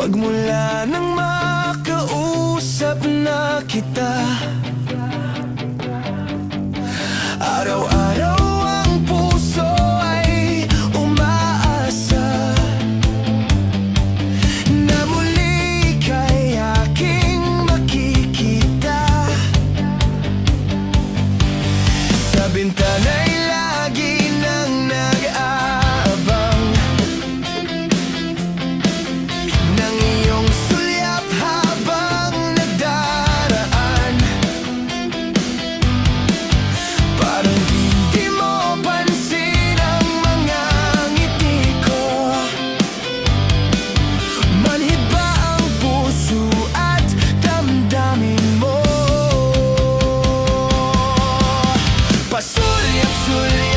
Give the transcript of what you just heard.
Magmula nang makausap na kita, araw-araw ang puso ay umaasa na muli kay aking makikita. Sa bintana'y lagi nang nag-aabang ng iyong sulyap habang nagdaraan. Parang hindi mo pansin ang mga ngiti ko. Manhid ba ang puso at damdamin mo? Pasulyap-sulyap